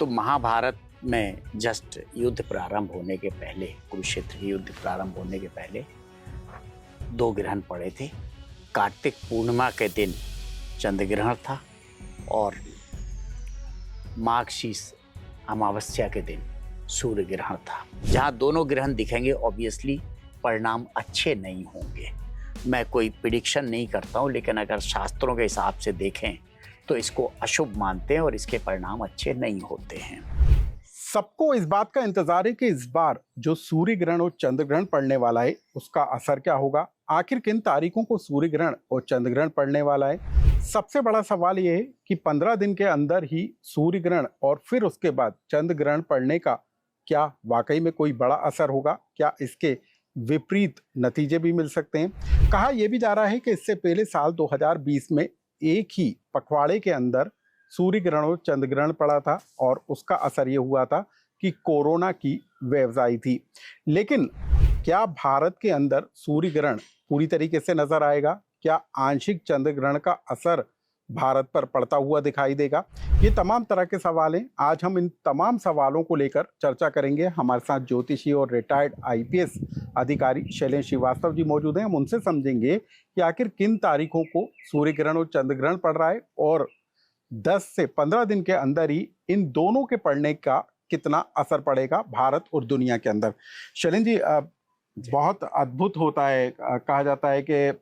तो महाभारत में जस्ट युद्ध प्रारंभ होने के पहले, कुरुक्षेत्र के युद्ध प्रारंभ होने के पहले दो ग्रहण पड़े थे। कार्तिक पूर्णिमा के दिन चंद्र ग्रहण था और माघशीस अमावस्या के दिन सूर्य ग्रहण था। जहाँ दोनों ग्रहण दिखेंगे ऑब्वियसली परिणाम अच्छे नहीं होंगे। मैं कोई प्रिडिक्शन नहीं करता हूँ, लेकिन अगर शास्त्रों के हिसाब से देखें तो इसको अशुभ मानते हैं और इसके परिणाम अच्छे नहीं होते हैं। सबको इस बात का इंतजार है कि इस बार जो सूर्य ग्रहण और चंद्र ग्रहण पड़ने वाला है उसका असर क्या होगा। आखिर किन तारीखों को सूर्य ग्रहण और चंद्र ग्रहण पड़ने वाला है। सबसे बड़ा सवाल यह है कि 15 दिन के अंदर ही सूर्य ग्रहण और फिर उसके बाद चंद्र ग्रहण पड़ने का क्या वाकई में कोई बड़ा असर होगा, क्या इसके विपरीत नतीजे भी मिल सकते हैं। कहा यह भी जा रहा है कि इससे पहले साल 2020 में एक ही पखवाड़े के अंदर सूर्य ग्रहण और चंद्र ग्रहण पड़ा था और उसका असर ये हुआ था कि कोरोना की वेव्स आई थी। लेकिन क्या भारत के अंदर सूर्य ग्रहण पूरी तरीके से नजर आएगा? क्या आंशिक चंद्र ग्रहण का असर भारत पर पड़ता हुआ दिखाई देगा? ये तमाम तरह के सवाल हैं। आज हम इन तमाम सवालों को लेकर चर्चा करेंगे। हमारे साथ ज्योतिषी और रिटायर्ड आईपीएस अधिकारी शैलेंद्र श्रीवास्तव जी मौजूद हैं। हम उनसे समझेंगे कि आखिर किन तारीखों को सूर्य ग्रहण और चंद्र ग्रहण पड़ रहा है और 10 से 15 दिन के अंदर ही इन दोनों के पड़ने का कितना असर पड़ेगा भारत और दुनिया के अंदर। शैलेंद्र जी, बहुत अद्भुत होता है। कहा जाता है कि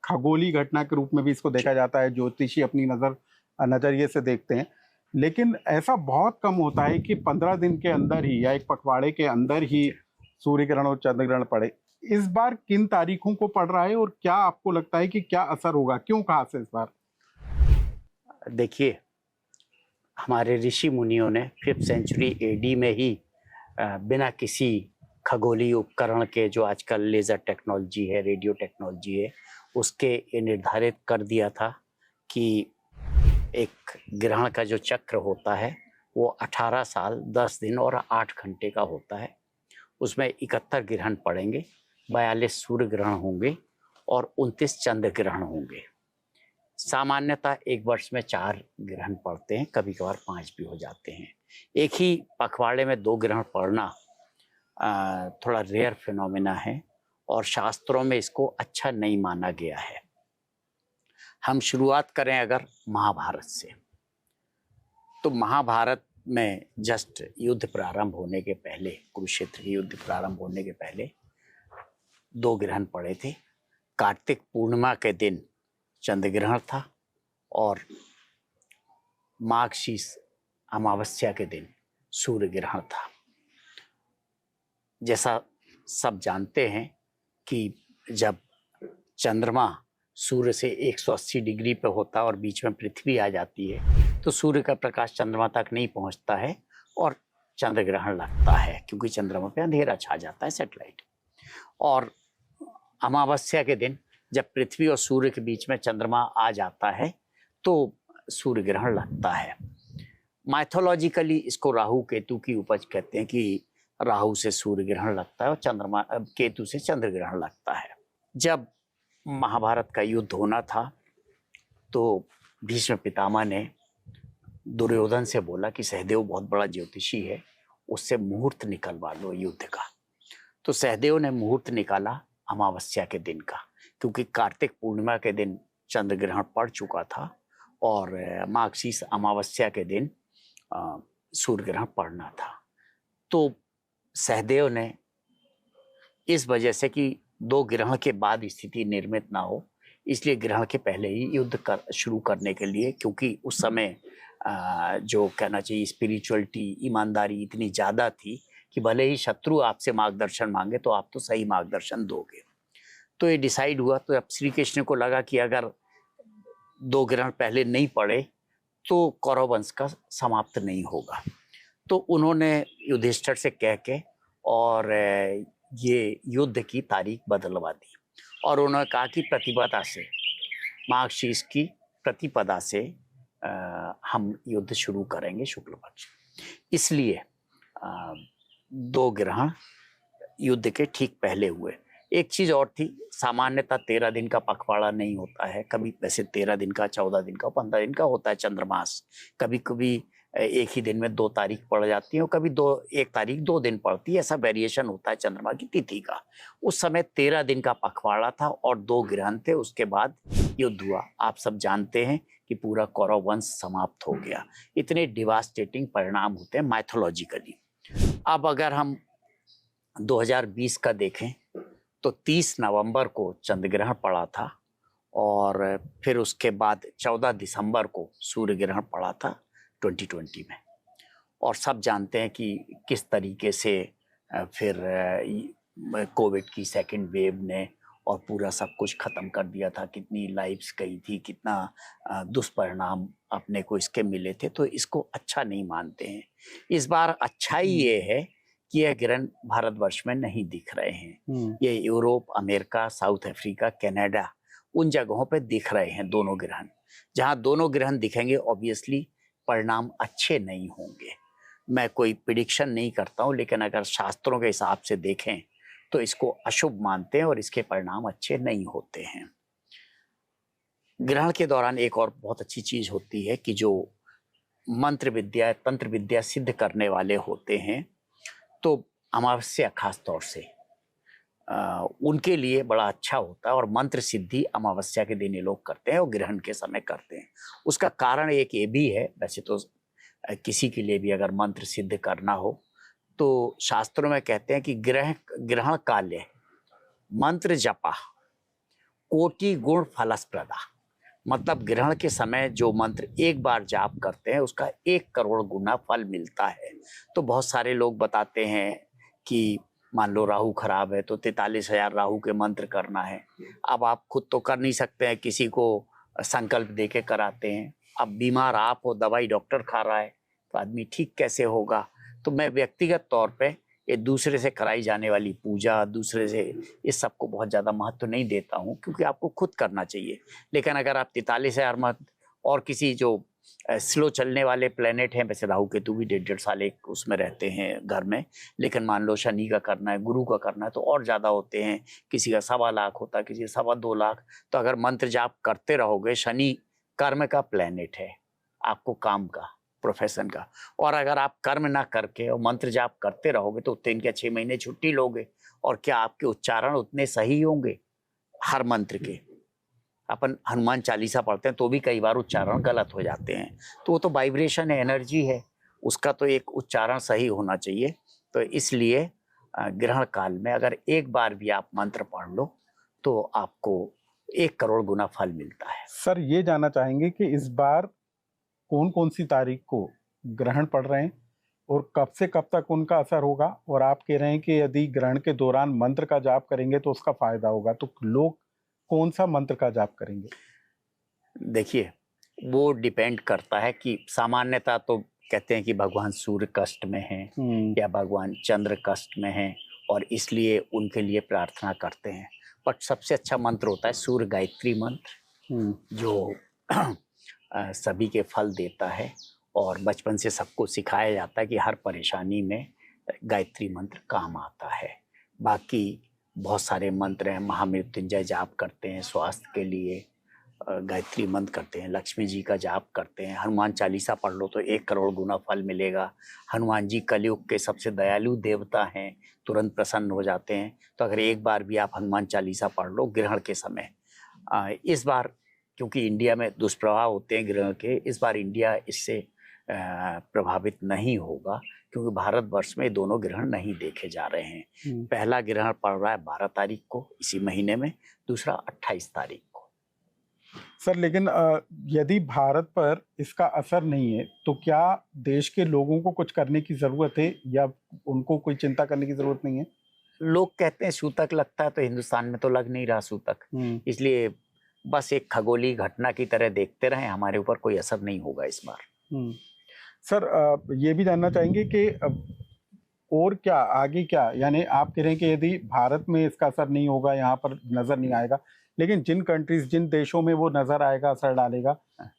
खगोलीय घटना के रूप में भी इसको देखा जाता है। ज्योतिषी अपनी नजरिए से देखते हैं, लेकिन ऐसा बहुत कम होता है कि 15 दिन के अंदर ही या एक पखवाड़े के अंदर ही सूर्य ग्रहण और चंद्र ग्रहण पड़े। इस बार किन तारीखों को पड़ रहा है और क्या आपको लगता है कि क्या असर होगा, क्यों, कहाँ से इस बार? देखिए, हमारे ऋषि मुनियों ने 5th सेंचुरी एडी में ही बिना किसी खगोलीय उपकरण के, जो आजकल लेज़र टेक्नोलॉजी है, रेडियो टेक्नोलॉजी है, उसके ये निर्धारित कर दिया था कि एक ग्रहण का जो चक्र होता है वो 18 साल 10 दिन और 8 घंटे का होता है। उसमें 71 ग्रहण पड़ेंगे, 42 सूर्य ग्रहण होंगे और 29 चंद्र ग्रहण होंगे। सामान्यतः एक वर्ष में 4 ग्रहण पड़ते हैं, कभी कभार 5 भी हो जाते हैं। एक ही पखवाड़े में 2 ग्रहण पड़ना थोड़ा रेयर फिनोमेना है और शास्त्रों में इसको अच्छा नहीं माना गया है। हम शुरुआत करें अगर महाभारत से, तो महाभारत में जस्ट युद्ध प्रारंभ होने के पहले, कुरुक्षेत्र के युद्ध प्रारंभ होने के पहले 2 ग्रहण पड़े थे। कार्तिक पूर्णिमा के दिन चंद्र ग्रहण था और माघशीस अमावस्या के दिन सूर्य ग्रहण था। जैसा सब जानते हैं कि जब चंद्रमा सूर्य से 180 डिग्री पे होता है और बीच में पृथ्वी आ जाती है तो सूर्य का प्रकाश चंद्रमा तक नहीं पहुंचता है और चंद्र ग्रहण लगता है, क्योंकि चंद्रमा पे अंधेरा छा जाता है, सैटेलाइट। और अमावस्या के दिन जब पृथ्वी और सूर्य के बीच में चंद्रमा आ जाता है तो सूर्य ग्रहण लगता है। माइथोलॉजिकली इसको राहु केतु की उपज कहते हैं कि राहु से सूर्य ग्रहण लगता है और केतु से चंद्र ग्रहण लगता है। जब महाभारत का युद्ध होना था तो भीष्म पितामह ने दुर्योधन से बोला कि सहदेव बहुत बड़ा ज्योतिषी है, उससे मुहूर्त निकलवा लो युद्ध का। तो सहदेव ने मुहूर्त निकाला अमावस्या के दिन का, क्योंकि कार्तिक पूर्णिमा के दिन चंद्र ग्रहण पड़ चुका था और माघशीस अमावस्या के दिन सूर्य ग्रहण पड़ना था। तो सहदेव ने इस वजह से कि 2 ग्रहण के बाद स्थिति निर्मित ना हो, इसलिए ग्रहण के पहले ही युद्ध शुरू करने के लिए, क्योंकि उस समय जो कहना चाहिए स्पिरिचुअलिटी, ईमानदारी इतनी ज़्यादा थी कि भले ही शत्रु आपसे मार्गदर्शन मांगे तो आप तो सही मार्गदर्शन दोगे। तो ये डिसाइड हुआ। तो अब श्री कृष्ण को लगा कि अगर 2 ग्रहण पहले नहीं पड़े तो कौरव वंश का समाप्त नहीं होगा। तो उन्होंने युधिष्ठिर से कह के और ये युद्ध की तारीख बदलवा दी और उन्होंने कहा कि प्रतिपदा से, माघशीस की प्रतिपदा से हम युद्ध शुरू करेंगे शुक्ल पक्ष। इसलिए 2 ग्रहण युद्ध के ठीक पहले हुए। एक चीज़ और थी, सामान्यतः 13 दिन का पखवाड़ा नहीं होता है, कभी वैसे 13 दिन का, 14 दिन का, 15 दिन का होता है चंद्रमास। कभी कभी एक ही दिन में 2 तारीख पड़ जाती है और कभी 1 तारीख 2 दिन पड़ती है, ऐसा वेरिएशन होता है चंद्रमा की तिथि का। उस समय 13 दिन का पखवाड़ा था और 2 ग्रहण थे, उसके बाद युद्ध हुआ। आप सब जानते हैं कि पूरा कौरव वंश समाप्त हो गया। इतने डिवास्टेटिंग परिणाम होते हैं माइथोलॉजिकली। अब अगर हम 2020 का देखें तो 30 नवंबर को चंद्र ग्रहण पड़ा था और फिर उसके बाद 14 दिसंबर को सूर्य ग्रहण पड़ा था 2020 में। और सब जानते हैं कि किस तरीके से फिर कोविड की सेकंड वेव ने और पूरा सब कुछ ख़त्म कर दिया था, कितनी लाइफ्स गई थी, कितना दुष्परिणाम अपने को इसके मिले थे, तो इसको अच्छा नहीं मानते हैं। इस बार अच्छाई ये है कि यह ग्रहण भारतवर्ष में नहीं दिख रहे हैं। ये Europe, America, south Africa, Canada, उन जगहों पे दिख रहे हैं दोनों ग्रहण। जहाँ दोनों ग्रहण दिखेंगे ऑब्वियसली परिणाम अच्छे नहीं होंगे। मैं कोई प्रिडिक्शन नहीं करता हूँ, लेकिन अगर शास्त्रों के हिसाब से देखें तो इसको अशुभ मानते हैं और इसके परिणाम अच्छे नहीं होते हैं। ग्रहण के दौरान एक और बहुत अच्छी चीज होती है कि जो मंत्र विद्या, तंत्र विद्या सिद्ध करने वाले होते हैं, तो अमावस्या खास तौर से उनके लिए बड़ा अच्छा होता है और मंत्र सिद्धि अमावस्या के दिन ये लोग करते हैं और ग्रहण के समय करते हैं। उसका कारण एक ये भी है, वैसे तो किसी के लिए भी अगर मंत्र सिद्ध करना हो तो शास्त्रों में कहते हैं कि ग्रहण काले मंत्र जपा कोटि गुण फलस्प्रदा। मतलब ग्रहण के समय जो मंत्र एक बार जाप करते हैं उसका 1 करोड़ गुना फल मिलता है। तो बहुत सारे लोग बताते हैं कि मान लो राहु खराब है तो 43,000 राहु के मंत्र करना है। अब आप खुद तो कर नहीं सकते हैं, किसी को संकल्प दे के कराते हैं। अब बीमार आप हो, दवाई डॉक्टर खा रहा है, तो आदमी ठीक कैसे होगा। तो मैं व्यक्तिगत तौर पे ये दूसरे से कराई जाने वाली पूजा, दूसरे से इस सब को बहुत ज़्यादा महत्व नहीं देता हूँ, क्योंकि आपको खुद करना चाहिए। लेकिन अगर आप 43,000 मत और किसी जो स्लो चलने वाले प्लेनेट हैं, वैसे राहु केतु भी 1.5 साल एक उसमें रहते हैं घर में, लेकिन मान लो शनि का करना है, गुरु का करना है तो और ज़्यादा होते हैं। किसी का 1.25 लाख होता है, किसी का 2.25 लाख। तो अगर मंत्र जाप करते रहोगे, शनि कर्म का प्लेनेट है, आपको काम का, प्रोफेशन का, और अगर आप कर्म ना करके और मंत्र जाप करते रहोगे तो 3 या 6 महीने छुट्टी लोगे। और क्या आपके उच्चारण उतने सही होंगे हर मंत्र के? अपन हनुमान चालीसा पढ़ते हैं तो भी कई बार उच्चारण गलत हो जाते हैं। तो वो तो वाइब्रेशन है, एनर्जी है, उसका तो एक उच्चारण सही होना चाहिए। तो इसलिए ग्रहण काल में अगर एक बार भी आप मंत्र पढ़ लो तो आपको 1 करोड़ गुना फल मिलता है। सर ये जानना चाहेंगे कि इस बार कौन कौन सी तारीख को ग्रहण पड़ रहे हैं और कब से कब तक उनका असर होगा, और आप कह रहे हैं कि यदि ग्रहण के दौरान मंत्र का जाप करेंगे तो उसका फायदा होगा, तो लोग कौन सा मंत्र का जाप करेंगे? देखिए, वो डिपेंड करता है कि सामान्यतः तो कहते हैं कि भगवान सूर्य कष्ट में हैं या भगवान चंद्र कष्ट में हैं और इसलिए उनके लिए प्रार्थना करते हैं। बट सबसे अच्छा मंत्र होता है सूर्य गायत्री मंत्र, जो सभी के फल देता है और बचपन से सबको सिखाया जाता है कि हर परेशानी में गायत्री मंत्र काम आता है। बाकी बहुत सारे मंत्र हैं, महामृत्युंजय जाप करते हैं स्वास्थ्य के लिए, गायत्री मंत्र करते हैं, लक्ष्मी जी का जाप करते हैं, हनुमान चालीसा पढ़ लो तो 1 करोड़ गुना फल मिलेगा। हनुमान जी कलयुग के सबसे दयालु देवता हैं, तुरंत प्रसन्न हो जाते हैं। तो अगर एक बार भी आप हनुमान चालीसा पढ़ लो ग्रहण के समय, इस बार क्योंकि इंडिया में दुष्प्रभाव होते हैं ग्रहण के, इस बार इंडिया इससे प्रभावित नहीं होगा क्योंकि भारतवर्ष में दोनों ग्रहण नहीं देखे जा रहे हैं। पहला ग्रहण पड़ रहा है 12 तारीख को इसी महीने में, दूसरा 28 तारीख को। सर लेकिन यदि भारत पर इसका असर नहीं है तो क्या देश के लोगों को कुछ करने की जरूरत है या उनको कोई चिंता करने की जरूरत नहीं है? लोग कहते हैं सूतक लगता है, तो हिंदुस्तान में तो लग नहीं रहा सूतक, इसलिए बस एक खगोलीय घटना की तरह देखते रहें, हमारे ऊपर कोई असर नहीं होगा इस बार। सर ये भी जानना चाहेंगे कि और क्या आगे क्या, यानी आप कह रहे हैं कि यदि भारत में इसका असर नहीं होगा, यहाँ पर नजर नहीं आएगा, लेकिन जिन कंट्रीज, जिन देशों में वो नजर आएगा, असर डालेगा,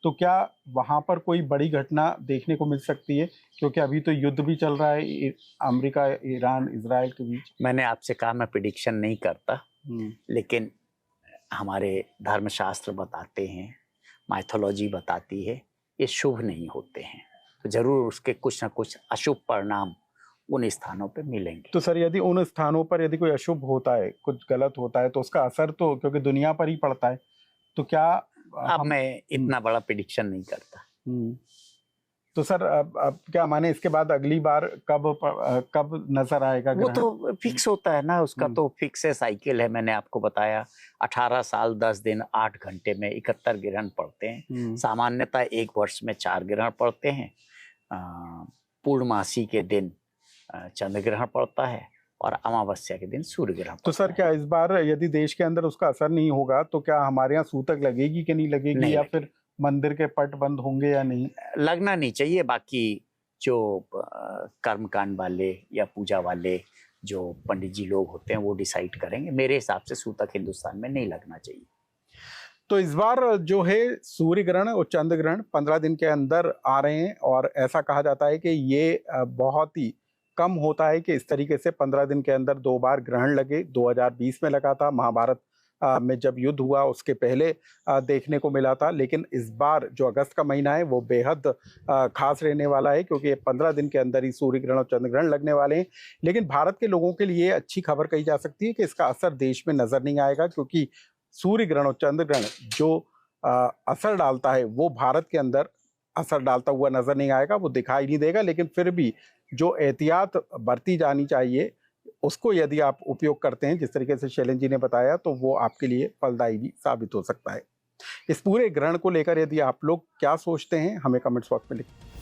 तो क्या वहाँ पर कोई बड़ी घटना देखने को मिल सकती है? क्योंकि अभी तो युद्ध भी चल रहा है अमेरिका, ईरान, इजराइल के बीच। मैंने आपसे कहा मैं प्रिडिक्शन नहीं करता, लेकिन हमारे धर्मशास्त्र बताते हैं, माइथोलॉजी बताती है, ये शुभ नहीं होते हैं। तो जरूर उसके कुछ ना कुछ अशुभ परिणाम उन स्थानों पे मिलेंगे। तो सर यदि उन स्थानों पर यदि कोई अशुभ होता है, कुछ गलत होता है, तो उसका असर तो क्योंकि दुनिया पर ही पड़ता है, तो क्या अब मैं इतना बड़ा प्रेडिक्शन नहीं करता। तो सर अब क्या माने इसके बाद अगली बार कब नजर आएगा वो ग्रहण? तो फिक्स होता है ना, उसका तो फिक्स है, साइकिल है। मैंने आपको बताया 18 साल 10 दिन 8 घंटे में 71 ग्रहण पड़ते हैं। सामान्यतः एक वर्ष में 4 ग्रहण पड़ते हैं। पूर्णमासी के दिन चंद्र ग्रहण पड़ता है और अमावस्या के दिन सूर्य ग्रहण। तो सर क्या इस बार यदि देश के अंदर उसका असर नहीं होगा तो क्या हमारे यहाँ सूतक लगेगी कि नहीं लगेगी, नहीं या लगेगी। फिर मंदिर के पट बंद होंगे या नहीं? लगना नहीं चाहिए। बाकी जो कर्मकांड वाले या पूजा वाले जो पंडित जी लोग होते हैं वो डिसाइड करेंगे। मेरे हिसाब से सूतक हिंदुस्तान में नहीं लगना चाहिए। तो इस बार जो है सूर्य ग्रहण और चंद्र ग्रहण 15 दिन के अंदर आ रहे हैं, और ऐसा कहा जाता है कि ये बहुत ही कम होता है कि इस तरीके से 15 दिन के अंदर 2 बार ग्रहण लगे। 2020 में लगा था, महाभारत में जब युद्ध हुआ उसके पहले देखने को मिला था। लेकिन इस बार जो अगस्त का महीना है वो बेहद खास रहने वाला है, क्योंकि 15 दिन के अंदर ही सूर्य ग्रहण और चंद्र ग्रहण लगने वाले हैं। लेकिन भारत के लोगों के लिए अच्छी खबर कही जा सकती है कि इसका असर देश में नजर नहीं आएगा, क्योंकि सूर्य ग्रहण और चंद्र ग्रहण जो असर डालता है वो भारत के अंदर असर डालता हुआ नजर नहीं आएगा, वो दिखाई नहीं देगा। लेकिन फिर भी जो एहतियात बरती जानी चाहिए उसको यदि आप उपयोग करते हैं, जिस तरीके से शैलेंद्र जी ने बताया, तो वो आपके लिए फलदायी भी साबित हो सकता है। इस पूरे ग्रहण को लेकर यदि आप लोग क्या सोचते हैं, हमें कमेंट्स बॉक्स में लिखें।